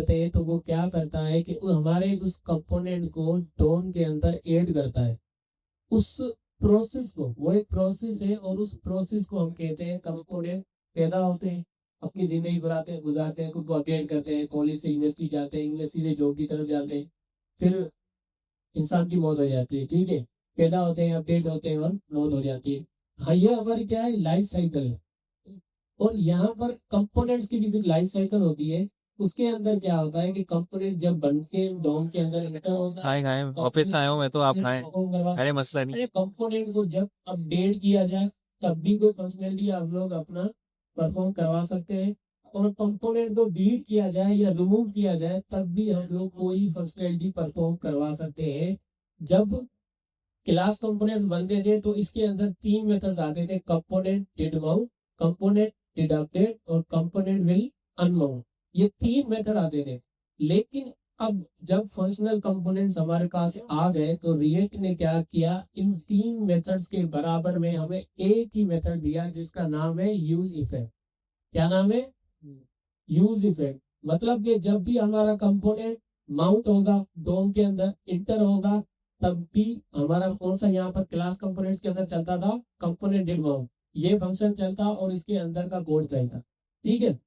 करते हैं तो वो क्या करता है कि हमारे उस कंपोनेंट को डोम के अंदर ऐड करता है। उस प्रोसेस को, वो एक प्रोसेस है और उस प्रोसेस को हम कहते हैं कंपोनेंट। पैदा होते हैं, अपनी जिंदगी गुजारते हैं, खुद को अपडेट करते हैं, कॉलेज से यूनिवर्सिटी जाते हैं, यूनिवर्सिटी से जॉब की तरफ जाते हैं, फिर इंसान की मौत हो जाती है। ठीक है, पैदा होते हैं, अपडेट होते हैं और मौत हो जाती है। हाँ, ये हमारी क्या है, लाइफ साइकिल है। और यहाँ पर कंपोनेंट्स की भी कुछ लाइफ साइकिल होती है। उसके अंदर क्या होता है कि कंपोनेंट जब बन के डोम के अंदर एंटर होता है, खाए खाए ऑफिस से आया हूँ मैं तो, आप खाएं। परफॉर्म करवा अरे मसला नहीं। अरे कंपोनेंट को जब अपडेट किया जाए तब भी कोई फंक्शनलिटी आप लोग अपना परफॉर्म करवा सकते हैं। और कंपोनेंट को डिलीट किया जाए या रिमूव किया जाए तब भी हम लोग कोई फंक्शनलिटी परफॉर्म करवा सकते हैं। जब क्लास कंपोनेंट्स बनते थे तो इसके अंदर तीन मेथड्स आते थे, component did mount, component did update और कंपोनेंट विल अनमाउंट। ये तीन मेथड आते थे। लेकिन अब जब फंक्शनल कंपोनेंट्स हमारे पास आ गए तो रिएक्ट ने क्या किया, इन तीन मेथड्स के बराबर में हमें एक ही मेथड दिया जिसका नाम है यूज इफेक्ट। क्या नाम है, यूज इफेक्ट। मतलब कि जब भी हमारा कंपोनेंट माउंट होगा डोम के अंदर, इंटर होगा, तब भी हमारा कौन सा यहाँ पर क्लास कंपोनेंट्स के अंदर चलता था, कंपोनेंट डिड माउंट, ये फंक्शन चलता और इसके अंदर का कोड चलता। ठीक है,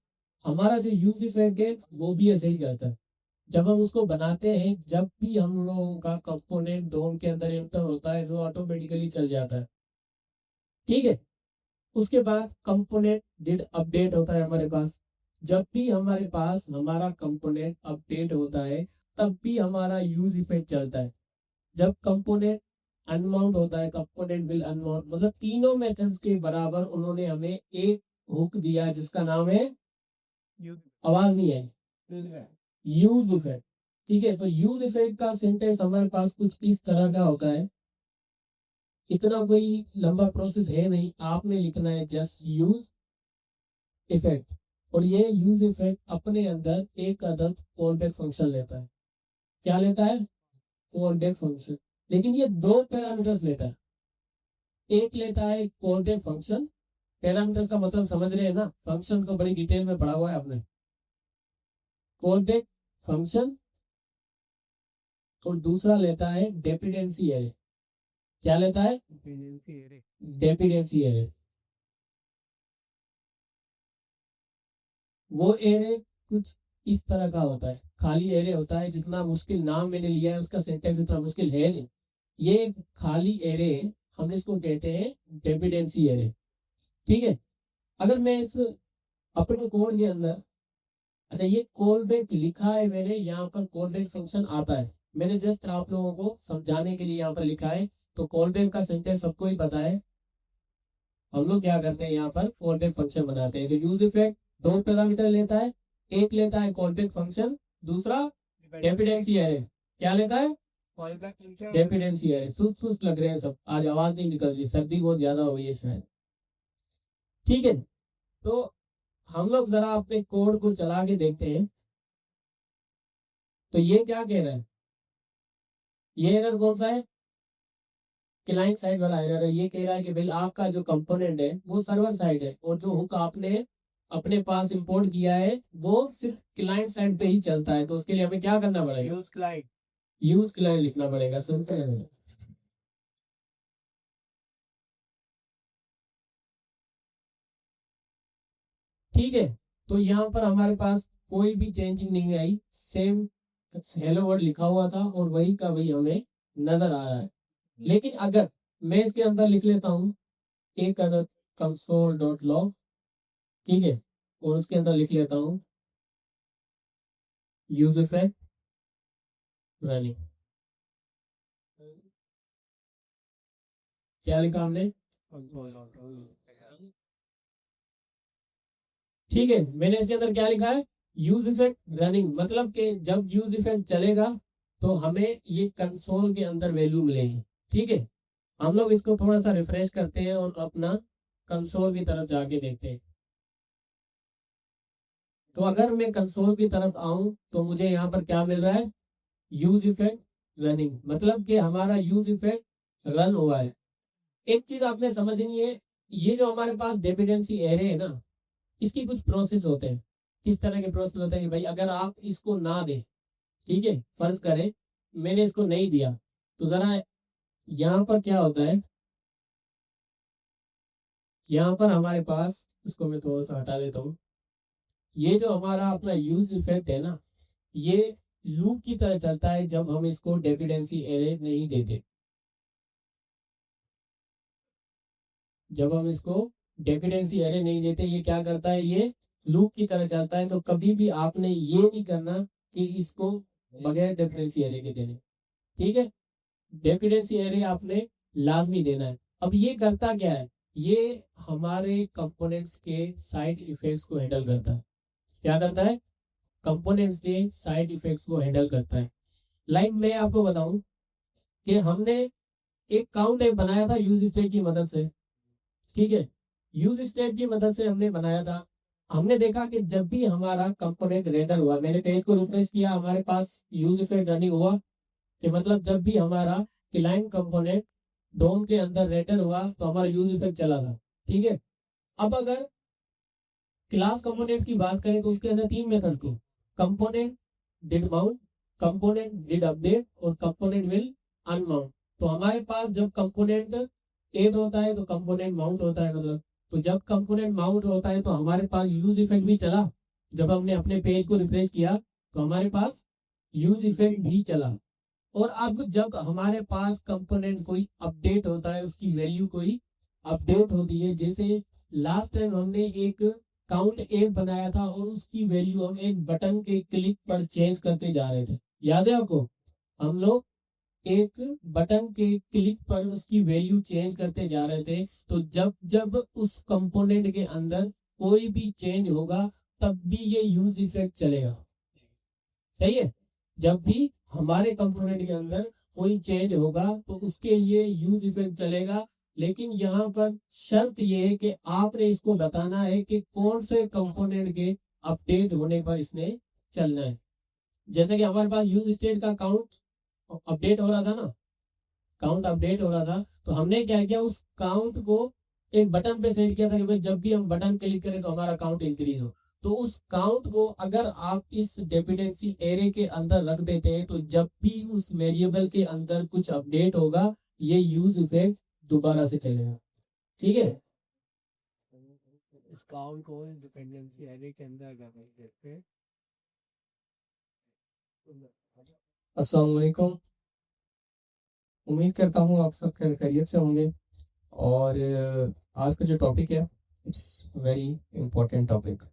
हमारा जो यूज इफेक्ट है वो भी ऐसे ही करता है। जब हम उसको बनाते हैं, जब भी हम लोगों का कंपोनेंट डोम के अंदर इंटर होता है वो ऑटोमेटिकली चल जाता है। ठीक है, उसके बाद कंपोनेंट डिड अपडेट होता है हमारे पास। जब भी हमारे पास हमारा कंपोनेंट अपडेट होता है तब भी हमारा यूज इफेक्ट चलता है। जब कंपोनेंट अनमाउंट होता है, कंपोनेंट विल अनमाउंट, मतलब तीनों मेथड्स के बराबर उन्होंने हमें एक हुक दिया जिसका नाम है, आवाज नहीं है, यूज इफेक्ट। ठीक है, तो यूज इफेक्ट का सिंटेक्स हमारे पास कुछ इस तरह का होता है। इतना कोई लंबा प्रोसेस है नहीं, आपने लिखना है जस्ट यूज इफेक्ट। और ये यूज इफेक्ट अपने अंदर एक अदद कॉल बैक फंक्शन लेता है। क्या लेता है, कॉल बैक फंक्शन। लेकिन ये दो पैरामीटर्स लेता है। एक लेता है कॉल बैक फंक्शन, पैरामीटर्स का मतलब समझ रहे हैं ना, फंक्शंस को बड़ी डिटेल में पढ़ा हुआ है आपने। कॉल बैक फंक्शन, और दूसरा लेता है डिपेंडेंसी एरे। क्या लेता है, डिपेंडेंसी एरे। वो एरे कुछ इस तरह का होता है, खाली एरे होता है। जितना मुश्किल नाम मैंने लिया है उसका सिंटेक्स इतना मुश्किल है नहीं। ये एक खाली एरे है, हम इसको कहते हैं डिपेंडेंसी एरे। ठीक है, अगर मैं इस अपने कोड के अंदर, अच्छा ये कॉल बैक लिखा है मैंने, यहाँ पर कॉल बैक फंक्शन आता है, मैंने जस्ट आप लोगों को समझाने के लिए यहाँ पर लिखा है। तो कॉल बैक का सिंटेक्स सबको ही पता है। हम लोग क्या करते हैं, यहाँ पर कॉल बैक फंक्शन बनाते हैं। तो यूज इफेक्ट दो पैरामीटर लेता है, एक लेता है कॉल बैक फंक्शन, दूसरा डिपेंडेंसी एरे। क्या लेता है, डिपेंडेंसी एरे। सुस्त सुस्त लग रहे हैं सब, आज आवाज नहीं निकल रही, सर्दी बहुत ज्यादा हो गई है शायद। ठीक है, तो हम लोग जरा अपने कोड को चला के देखते हैं। तो ये क्या कह रहा है, ये एरर कौन सा है, क्लाइंट साइड वाला एरर है। ये कह रहा है कि भाई आपका जो कंपोनेंट है वो सर्वर साइड है और जो हुक आपने अपने पास इंपोर्ट किया है वो सिर्फ क्लाइंट साइड पे ही चलता है। तो उसके लिए हमें क्या करना पड़ेगा, यूज क्लाइंट लिखना पड़ेगा, सिंपल है। ठीक है, तो यहाँ पर हमारे पास कोई भी चेंजिंग नहीं आई, सेम हेलो वर्ड लिखा हुआ था और वही का वही हमें नजर आ रहा है। लेकिन अगर मैं इसके अंदर लिख लेता हूँ एक अदर कंसोल डॉट लॉग, ठीक है, और उसके अंदर लिख लेता हूँ यूज इफेक्ट रनिंग। क्या लिखा हमने, ठीक है, मैंने इसके अंदर क्या लिखा है, यूज इफेक्ट रनिंग। मतलब कि जब यूज इफेक्ट चलेगा तो हमें ये कंसोल के अंदर वैल्यू मिलेगी। ठीक है, हम लोग इसको थोड़ा सा रिफ्रेश करते हैं और अपना कंसोल की तरफ जाके देखते हैं। तो अगर मैं कंसोल की तरफ आऊं तो मुझे यहाँ पर क्या मिल रहा है, यूज इफेक्ट रनिंग, मतलब कि हमारा यूज इफेक्ट रन हुआ है। एक चीज आपने समझनी है, ये जो हमारे पास डिपेंडेंसी एरे है ना, इसकी कुछ प्रोसेस होते हैं। किस तरह के प्रोसेस होते हैं कि भाई अगर आप इसको ना दें, ठीक है, फर्ज करें मैंने इसको नहीं दिया, तो जरा यहाँ पर क्या होता है, यहाँ पर हमारे पास, इसको मैं थोड़ा सा हटा देता हूँ, ये जो हमारा अपना यूज इफेक्ट है ना, ये लूप की तरह चलता है जब हम इसको डिपेंडेंसी एरे नहीं देते। जब हम इसको डिपेंडेंसी एरे नहीं देते, ये क्या करता है, ये लूप की तरह चलता है। तो कभी भी आपने ये नहीं करना कि इसको बगैर डिपेंडेंसी एरे के देने, ठीक है, डिपेंडेंसी एरे आपने लाजमी देना है। अब ये करता क्या है, ये हमारे कंपोनेंट्स के साइड इफेक्ट्स को हैंडल करता है। क्या करता है, कंपोनेंट्स के साइड इफेक्ट्स को हैंडल करता है। लाइक मैं आपको बताऊं कि हमने एक काउंट एक बनाया था यूज स्टेट की मदद से, ठीक है, यूज स्टेट की मदद से हमने बनाया था। हमने देखा कि जब भी हमारा कंपोनेंट रेंडर हुआ, मैंने पेज को रिफ्रेश किया, हमारे पास यूज इफेक्ट रनिंग हुआ, कि मतलब जब भी हमारा क्लाइंट कंपोनेंट डोम के अंदर रेंडर हुआ तो हमारा यूज इफेक्ट चला था, ठीक है। अब अगर क्लास कंपोनेंट्स की बात करें तो उसके अंदर 3 मेथड थे, component did mount, component did update और कंपोनेंट विल अनमाउंट। तो हमारे पास जब कंपोनेंट एड होता है तो कंपोनेंट माउंट होता है, मतलब तो जब कंपोनेंट माउंट होता है तो हमारे पास यूज इफेक्ट भी चला। जब हमने अपने पेज को रिफ्रेश किया तो हमारे पास यूज इफेक्ट भी चला। और अब जब हमारे पास कंपोनेंट कोई अपडेट होता है, उसकी वैल्यू कोई अपडेट होती है, जैसे लास्ट टाइम हमने एक काउंट एक बनाया था और उसकी वैल्यू हम एक बटन के क्लिक पर चेंज करते जा रहे थे, याद है आपको, हम लोग एक बटन के क्लिक पर उसकी वैल्यू चेंज करते जा रहे थे। तो जब जब उस कंपोनेंट के अंदर कोई भी चेंज होगा तब भी ये यूज इफेक्ट चलेगा, सही है। जब भी हमारे कंपोनेंट के अंदर कोई चेंज होगा तो उसके लिए यूज इफेक्ट चलेगा। लेकिन यहाँ पर शर्त ये है कि आपने इसको बताना है कि कौन से कंपोनेंट के अपडेट होने पर इसने चलना है। जैसे कि हमारे पास यूज स्टेट का काउंट अपडेट हो रहा था ना, काउंट अपडेट हो रहा था, तो हमने क्या किया, उस काउंट को एक बटन पे सेट किया था कि भाई जब भी हम बटन क्लिक करें तो हमारा काउंट इंक्रीज हो। तो उस काउंट को अगर आप इस डिपेंडेंसी एरे के अंदर रख देते हैं तो जब भी उस वेरिएबल के अंदर कुछ अपडेट होगा ये यूज इफेक्ट दोबारा से चलेगा, ठीक है। इस काउंट को डिपेंडेंसी एरे के अंदर अगर रख देते हैं। अस्सलाम वालेकुम। उम्मीद करता हूँ आप सब खैरियत से होंगे। और आज का जो टॉपिक है इट्स वेरी इंपॉर्टेंट टॉपिक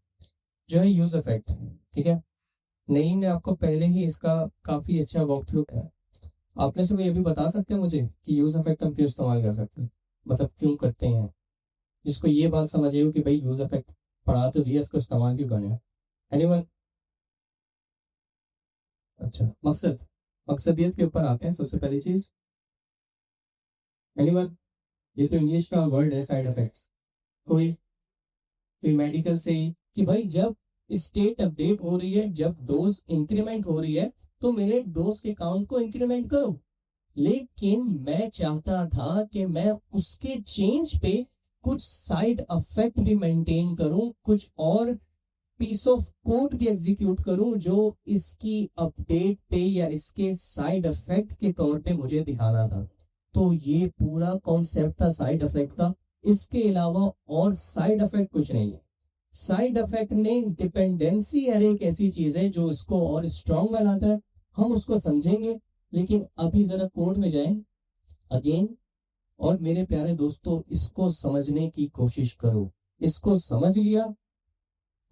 जो है यूज़ इफेक्ट, ठीक है। नईम ने आपको पहले ही इसका काफ़ी अच्छा वॉक थ्रू किया है। आप में से कोई ये भी बता सकते हैं मुझे कि यूज़ इफेक्ट हम क्यों इस्तेमाल कर सकते हैं, मतलब क्यों करते हैं, जिसको ये बात समझ आई हो कि भाई यूज़ इफेक्ट पढ़ा तो दिया, इसको इस्तेमाल क्यों करना है। एनीवन? अच्छा, मकसदियत के ऊपर आते हैं। सबसे पहली चीज़, एनीवन? ये तो इंग्लिश का वर्ड है, साइड इफेक्ट्स। कोई मेडिकल से ही कि भाई जब स्टेट अपडेट हो रही है, जब डोज इंक्रीमेंट हो रही है तो मेरे डोज के काउंट को इंक्रीमेंट करो। लेकिन मैं चाहता था कि मैं उसके चेंज पे कुछ साइड इफेक्ट भी मेंटेन करूं, कुछ और पीस ऑफ कोड भी एग्जीक्यूट करूं जो इसकी अपडेट पे या इसके साइड इफेक्ट के तौर पे मुझे दिखाना था। तो ये पूरा कॉन्सेप्ट था साइड इफेक्ट का। इसके अलावा और साइड इफेक्ट कुछ नहीं है। साइड इफेक्ट ने डिपेंडेंसी एरे एक ऐसी चीज है जो इसको और स्ट्रॉन्ग बनाता है, हम उसको समझेंगे। लेकिन अभी जरा कोड में जाएं अगेन, और मेरे प्यारे दोस्तों इसको समझने की कोशिश करो। इसको समझ लिया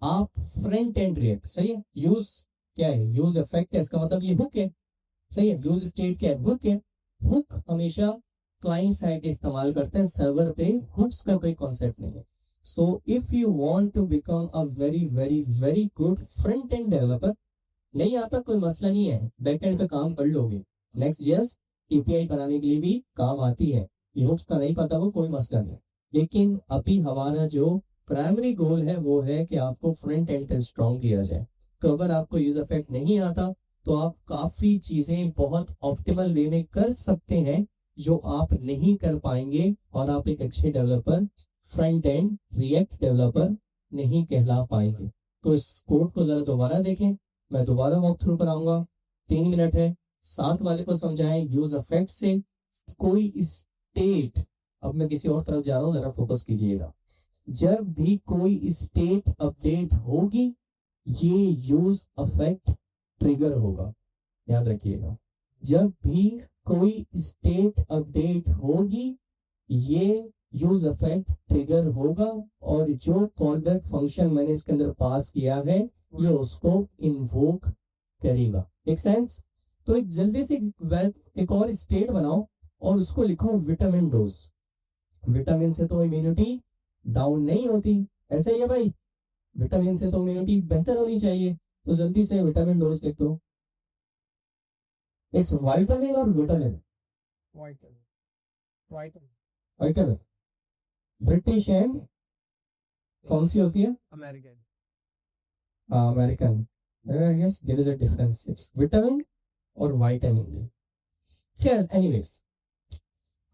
आप, फ्रंट एंड रिएक्ट, सही है। यूज क्या है, यूज इफेक्ट है, इसका मतलब ये हुक है, सही है। यूज स्टेट क्या है, हुक है। हुक हमेशा क्लाइंट साइड इस्तेमाल करते हैं, सर्वर पे हुक्स का कोई कॉन्सेप्ट नहीं है। So if you want to become a very very very good front end developer, नहीं आता कोई मसला नहीं है, बैक एंड पे काम कर लोगे। नेक्स्ट जस्ट एपीआई बनाने के लिए भी काम आती है। ये हुक्स का नहीं पता वो कोई मसला नहीं। लेकिन अभी हमारा जो प्राइमरी गोल है वो है कि आपको फ्रंट एंड पे स्ट्रॉन्ग किया जाए। तो अगर आपको यूज इफेक्ट नहीं आता तो आप काफी चीजें बहुत ऑप्टिमल वे में कर सकते हैं जो आप नहीं कर पाएंगे, और आप एक अच्छे developer, front end react developer नहीं कहला पाएंगे। तो इस कोड को जरा दोबारा देखें, मैं दोबारा वॉक थ्रू कराऊंगा, 3 मिनट है। 7 वाले को समझाएं यूज इफेक्ट से कोई स्टेट, अब मैं किसी और तरफ जा रहा हूँ, जरा फोकस कीजिएगा। जब भी कोई स्टेट अपडेट होगी ये यूज इफेक्ट ट्रिगर होगा, याद रखिएगा। जब भी कोई स्टेट अपडेट होगी ये यूज इफेक्ट ट्रिगर होगा और जो कॉलबैक फंक्शन मैंने इसके अंदर पास किया है ये उसको इन्वोक करेगा। Make sense? तो एक जल्दी से एक और स्टेट बनाओ और उसको लिखो विटामिन डोज। विटामिन से तो इम्यूनिटी डाउन नहीं होती, ऐसा ही है भाई, विटामिन से तो इम्यूनिटी बेहतर होनी चाहिए, तो जल्दी से विटामिन डोज लिख दो। इस विटामिन और विटामिन विटामिन ब्रिटिश एंड कौन सी होती है? American. American. Yes there is a difference, it's vitamin और विटामिन। खैर एनीवेज,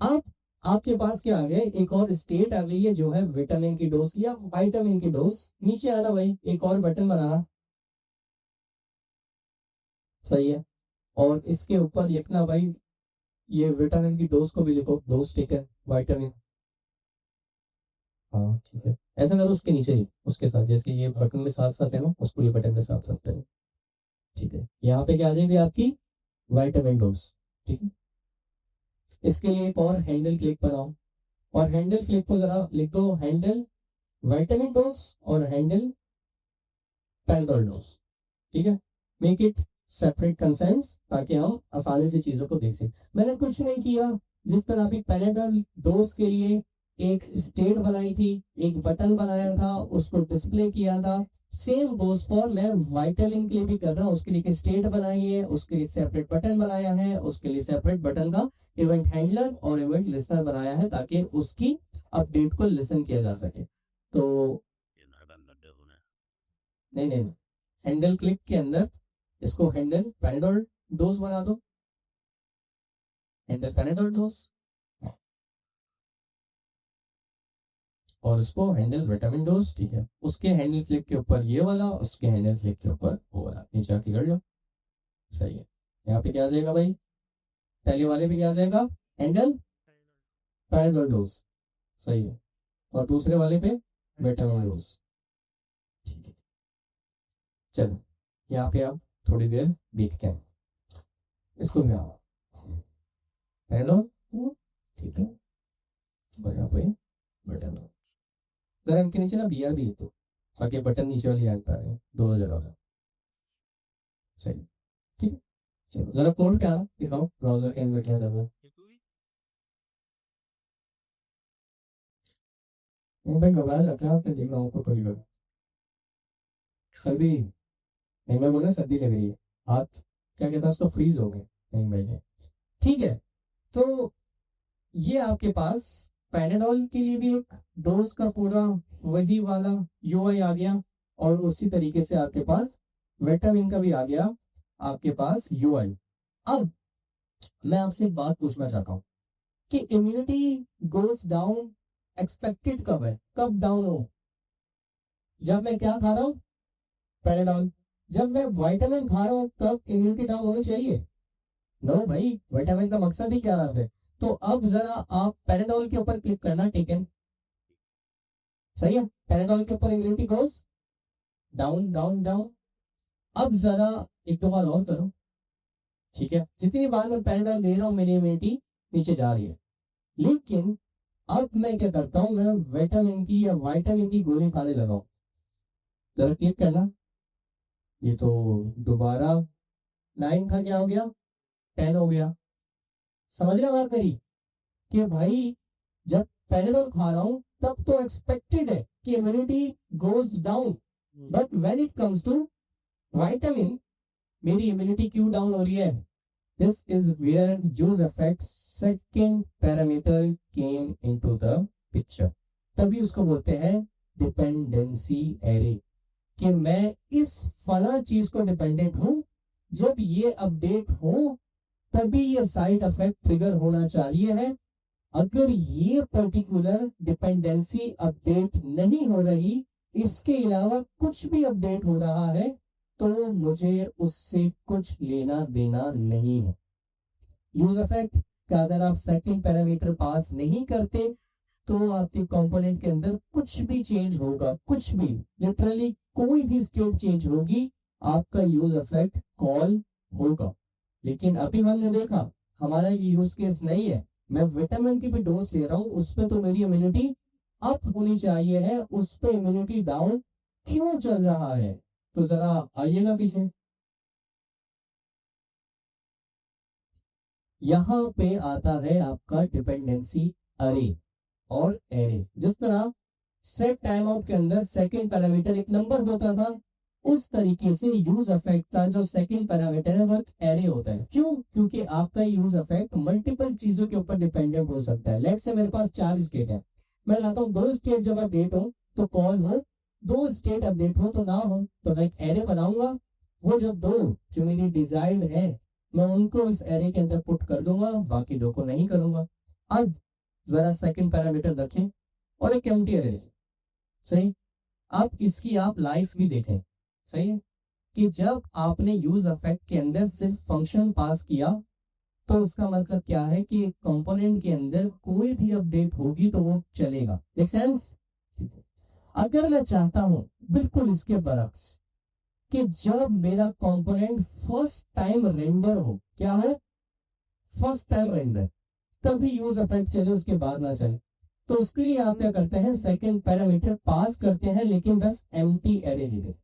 अब आपके पास क्या आ गया, एक और स्टेट आ गई है जो है विटामिन की डोज या विटामिन की डोज। नीचे आना भाई, एक और बटन बनाना, सही है, और इसके ऊपर लिखना भाई ये विटामिन की डोज को भी लिखो, डोज टेकन विटामिन। हाँ ठीक है, ऐसा करो उसके नीचे ही, उसके साथ, जैसे ये बटन के साथ साथ है ना, उसको ये बटन के साथ साथ है, ठीक है। यहाँ पे क्या आ जाएगी आपकी विटामिन डोज, ठीक है। इसके लिए एक और हैंडल क्लिक बनाओ और हैंडल क्लिक को जरा लिख दो, हैंडल विटामिन डोज और हैंडल पैनडोल डोज, ठीक है। मेक इट सेपरेट कंसेंट्स ताकि हम आसानी से चीजों को देख सकें। मैंने कुछ नहीं किया, जिस तरह अभी पैनाडोल डोज के लिए एक स्टेट बनाई थी, एक बटन बनाया था, उसको डिस्प्ले किया था, सेम गोज फॉर मैं विटामिन के लिए भी कर रहा हूँ। उसके लिए एक स्टेट बनाई है, उसके लिए सेपरेट बटन बनाया है, उसके लिए सेपरेट बटन का इवेंट हैंडलर और इवेंट लिस्नर बनाया है ताकि उसकी अपडेट को लिसन किया जा सके। तो नहीं, हैंडल क्लिक के अंदर इसको हैंडल पैनाडोल डोज बना दो, हैंडल पैनाडोल डोज, और उसको हैंडल विटामिन डोज, ठीक है। उसके हैंडल क्लिक के ऊपर ये वाला, उसके हैंडल क्लिक के ऊपर वो वाला, नीचे आके कर लो, सही है। यहाँ पे क्या आ जाएगा भाई, पहले वाले पे क्या आ जाएगा, हैंडल पैनाडोल डोज, सही है, और दूसरे वाले पे विटामिन डोज, ठीक है। चलो यहाँ पे आप थोड़ी देर देखते हैं इसको भी, पैनाडोल, ठीक है, और यहाँ पे बटन, जरा इनके नीचे ना BR भी लिख दो ताकि बटन नीचे वाली ऐड पाए दोनों जगह पे, सही, ठीक है। चलो जरा कोड क्या दिखाओ, ब्राउजर के अंदर क्या चल रहा है। भाई घबरा जाते हैं आपने, देख रहा हूँ आपको कभी कभी सर्दी, नहीं मैं बोला सर्दी लग रही है, हाथ क्या कहता है उसको, फ्रीज हो गए, नहीं भाई, ठीक है। तो ये आपके पास पैनाडोल के लिए भी एक डोज का पूरा वही वाला UI आ गया और उसी तरीके से आपके पास विटामिन का भी आ गया आपके पास UI। अब मैं आपसे एक बात पूछना चाहता हूँ कि इम्यूनिटी गोज डाउन एक्सपेक्टेड कब है, कब डाउन हो, जब मैं क्या खा रहा हूँ, पैनाडोल। जब मैं विटामिन खा रहा हूँ तब इम्यूनिटी डाउन होनी चाहिए? नो भाई, विटामिन का मकसद ही क्या रहा है। तो अब जरा आप पैनाडोल के ऊपर क्लिक करना, ठीक है, सही है, पैनाडोल के ऊपर immunity goes down down down. अब जरा एक दो बार और करो, ठीक है, जितनी बार मैं पैनाडोल ले रहा हूँ मेरी इम्यूनिटी नीचे जा रही है, लेकिन अब मैं क्या करता हूँ, मैं विटामिन की या विटामिन की गोली खाने लगा हूँ, जरा क्लिक करना, ये तो दोबारा 9 था, क्या हो गया, 10 हो गया। समझना बात मेरी कि भाई जब पैनाडोल खा रहा हूं तब तो एक्सपेक्टेड है कि immunity goes down, but when it comes to vitamin मेरी इम्यूनिटी क्यों डाउन हो रही है? This is where use effect second parameter came into the picture. तभी उसको बोलते हैं डिपेंडेंसी एरे, कि मैं इस फला चीज को डिपेंडेंट हूं, जब ये अपडेट हो तभी ये साइड इफेक्ट ट्रिगर होना चाहिए है। अगर ये पर्टिकुलर डिपेंडेंसी अपडेट नहीं हो रही इसके अलावा कुछ भी अपडेट हो रहा है तो मुझे उससे कुछ लेना देना नहीं है। यूज इफेक्ट का अगर आप सेकंड पैरामीटर पास नहीं करते तो आपके कंपोनेंट के अंदर कुछ भी चेंज होगा, कुछ भी, लिटरली कोई भी स्टेट चेंज होगी, आपका यूज इफेक्ट कॉल होगा। लेकिन अभी हमने देखा हमारा ये यूज केस नहीं है, मैं विटामिन की भी डोज ले रहा हूँ, उस पर तो मेरी इम्यूनिटी अप होनी चाहिए है, उस पर इम्यूनिटी डाउन क्यों चल रहा है? तो जरा आइएगा पीछे। यहां पे आता है आपका डिपेंडेंसी अरे और एरे। जिस तरह सेट टाइम आउट के अंदर सेकंड पैरामीटर एक नंबर होता था, उस तरीके से यूज इफेक्ट का जो सेकंड पैरामीटर है वो एरे होता है। क्यों? क्योंकि आपका यूज इफेक्ट मल्टीपल चीजों के ऊपर डिपेंडेंट हो सकता है। लेट्स से मेरे पास 4 स्टेट है, मैं लाता हूँ 2 स्टेट जब अपडेट हो तो कॉल हो, 2 स्टेट अपडेट हो तो ना हो, तो मैं एक एरे बनाऊंगा। वो जो 2 जो मेरी डिजायर्ड है मैं उनको इस एरे के अंदर पुट कर दूंगा, बाकी 2 को नहीं करूंगा। अब जरा सेकंड पैरामीटर रखें और एक एम्प्टी एरे लिखें, सही। अब इसकी आप लाइफ भी देखें, सही है, कि जब आपने यूज इफेक्ट के अंदर सिर्फ फंक्शन पास किया तो उसका मतलब क्या है कि कंपोनेंट के अंदर कोई भी अपडेट होगी तो वो चलेगा। Make sense? अगर मैं चाहता हूं बिल्कुल इसके बरक्स कि जब मेरा कंपोनेंट फर्स्ट टाइम रेंडर हो, क्या है? फर्स्ट टाइम रेंडर, तभी यूज इफेक्ट चले, उसके बाद ना चले, तो उसके लिए आप क्या करते हैं, सेकंड पैरामीटर पास करते हैं लेकिन बस एम्प्टी एरे लिखते हैं,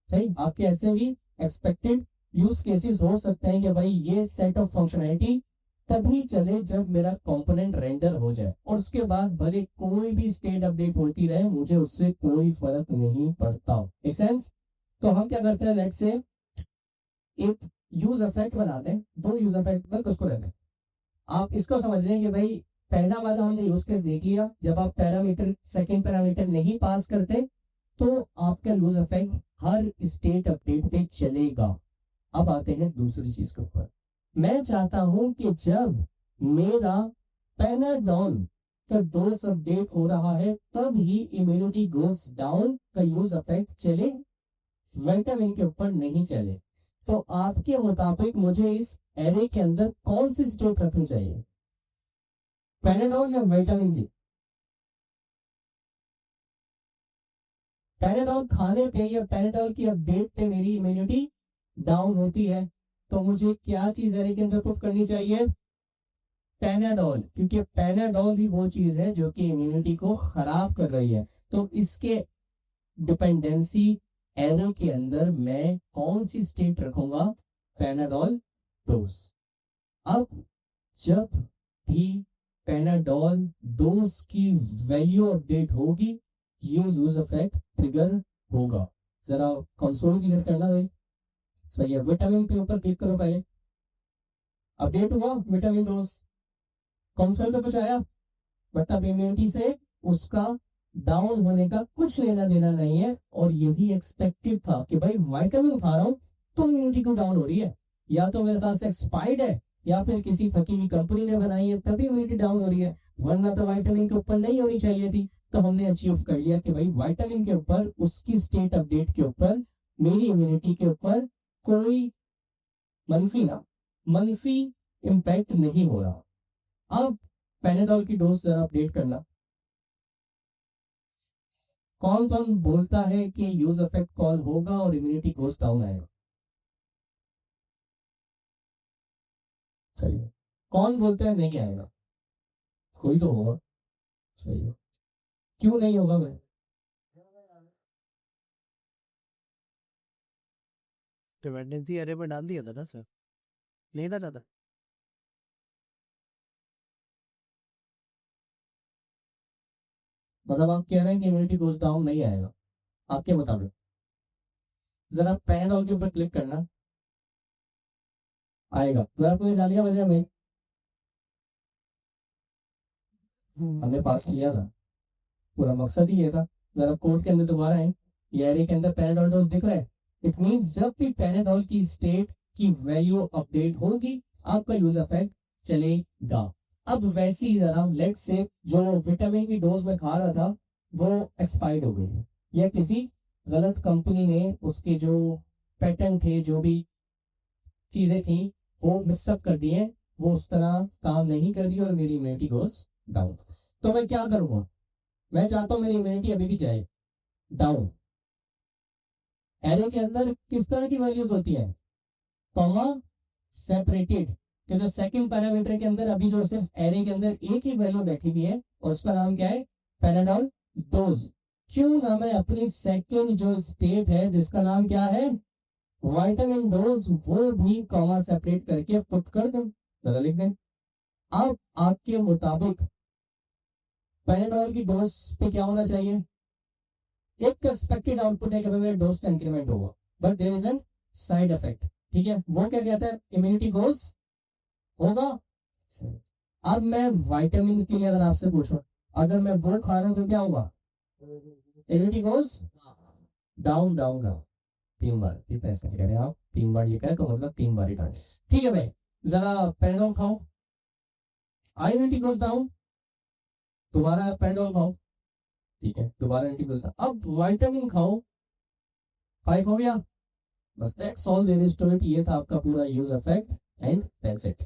सही। आपके ऐसे भी एक्सपेक्टेड यूज केसेस हो सकते हैं कि भाई ये सेट ऑफ फंक्शनैलिटी तभी चले जब मेरा कंपोनेंट रेंडर हो जाए, और उसके बाद भले कोई भी स्टेट अपडेट होती रहे, मुझे उससे कोई फर्क नहीं पड़ता। Make sense? तो हम क्या करते हैं, लेट्स से एक यूज इफेक्ट बनाते हैं, 2 यूज इफेक्ट पर उसको रहते हैं। आप इसको समझ लें कि भाई पहला वाला हमने यूज केस देख लिया, जब आप पैरामीटर सेकंड पैरामीटर नहीं पास करते तो आपका यूज इफेक्ट हर स्टेट अपडेट पे चलेगा। अब आते हैं दूसरी चीज के ऊपर। मैं चाहता हूं कि जब मेरा पैनाडॉल का डोज अपडेट हो रहा है तब ही इम्यूनिटी गोज डाउन का यूज इफेक्ट चले, विटामिन के ऊपर नहीं चले। तो आपके मुताबिक मुझे इस एरे के अंदर कौन सी स्टेट रखनी चाहिए, पैनाडॉल या विटामिन की? पैनाडॉल खाने पे या पैनाडॉल की अपडेट पे मेरी इम्यूनिटी डाउन होती है, तो मुझे क्या चीज एरे के अंदर पुट करनी चाहिए, पैनाडॉल, क्योंकि पैनाडॉल भी वो चीज है जो कि इम्यूनिटी को खराब कर रही है। तो इसके डिपेंडेंसी एरे के अंदर मैं कौन सी स्टेट रखूंगा, पैनाडॉल डोज। अब जब भी पैनाडॉल डोज की वैल्यू अपडेट होगी यूज इफेक्ट ट्रिगर होगा। जरा कंसोल क्लियर करना है, सही है। विटामिन के ऊपर क्लिक करो, पहले अपडेट हुआ विटामिन डोज, कंसोल पे कुछ आया, बट अब इम्यूनिटी से उसका डाउन होने का कुछ लेना देना नहीं है। और यही एक्सपेक्टेड था कि भाई विटामिन खा रहा हूं तो इम्यूनिटी क्यों डाउन हो रही है, या तो मेरे पास एक्सपायर्ड है या फिर किसी फकी की कंपनी ने बनाई है तभी इम्यूनिटी डाउन हो रही है, वरना तो विटामिन के ऊपर नहीं होनी चाहिए थी। तो हमने अचीव कर लिया कि भाई विटामिन के ऊपर, उसकी स्टेट अपडेट के ऊपर, मेरी इम्यूनिटी के ऊपर कोई मंफी इंपैक्ट नहीं हो रहा। अब पैनाडॉल की डोज जरा अपडेट करना। कौन कौन बोलता है कि यूज इफेक्ट कॉल होगा और इम्यूनिटी गोज डाउन आएगा? सही है। कौन बोलता है नहीं आएगा? कोई तो होगा, सही है। क्यों नहीं होगा भाई? डिपेंडेंसी अरे पर डाल दिया था ना सर, नहीं डाला था? मतलब आप कह रहे हैं कि इम्यूनिटी गोज डाउन नहीं आएगा आपके मुताबिक? जरा पैनाडॉल के ऊपर क्लिक करना, आएगा। जरा आपने जान लिया वजह में, हमने पास किया था, पूरा मकसद ही ये था। जरा कोड के अंदर दोबारा है, ये एरे के अंदर पैनाडॉल डोज दिख रहा है। इट मींस जब भी पैनाडॉल की स्टेट की वैल्यू अपडेट होगी आपका यूज इफेक्ट चलेगा। अब वैसे ही जरा लेट्स से जो विटामिन की डोज में खा रहा था वो एक्सपायर्ड हो गई है, या किसी गलत कंपनी ने उसके जो पैटर्न थे, जो भी चीजें थी, वो मिक्सअप कर दिए, वो उस तरह काम नहीं कर रही और मेरी इम्यूनिटी गोज डाउन। तो मैं क्या करूंगा? मैं चाहता हूं मेरी इम्यूनिटी अभी भी जाए डाउन। एरे के अंदर किस तरह की वैल्यूज होती है? कॉमा सेपरेटेड, कि जो सेकंड पैरामीटर के अंदर अभी जो सिर्फ एरे के अंदर एक ही वैल्यू बैठी हुई है और उसका नाम क्या है? Panadol dose. क्यों ना मैं अपनी सेकंड जो स्टेट है जिसका नाम क्या है? विटामिन डोज, वो भी कॉमा सेपरेट करके पुट कर दूं, जरा लिख दें। अब आपके मुताबिक पैनाडोल की डोज पे क्या होना चाहिए? एक एक्सपेक्टेड आउटपुट है कि भाई डोज का इंक्रीमेंट होगा, but there is an side effect. ठीक है, वो क्या कहता है? इम्यूनिटी गोज होगा। अब मैं विटामिन के लिए अगर आपसे पूछूं, अगर मैं वो खा रहा हूं तो क्या होगा? Immunity goes down down down. 3 बार, कितना इसका कह रहे हैं आप? 3 बार ये कहे तो मतलब 3 बार ही खाने। ठीक है भाई, जरा पैनाडोल खाओ, इम्यूनिटी गोज डाउन, दोबारा पैनाडोल खाओ, ठीक है, दोबारा इम्यूनिटी गोज डाउन। अब विटामिन खाओ, 5 हो गया, बस that's all there is to it. ये था आपका पूरा use effect and that's it.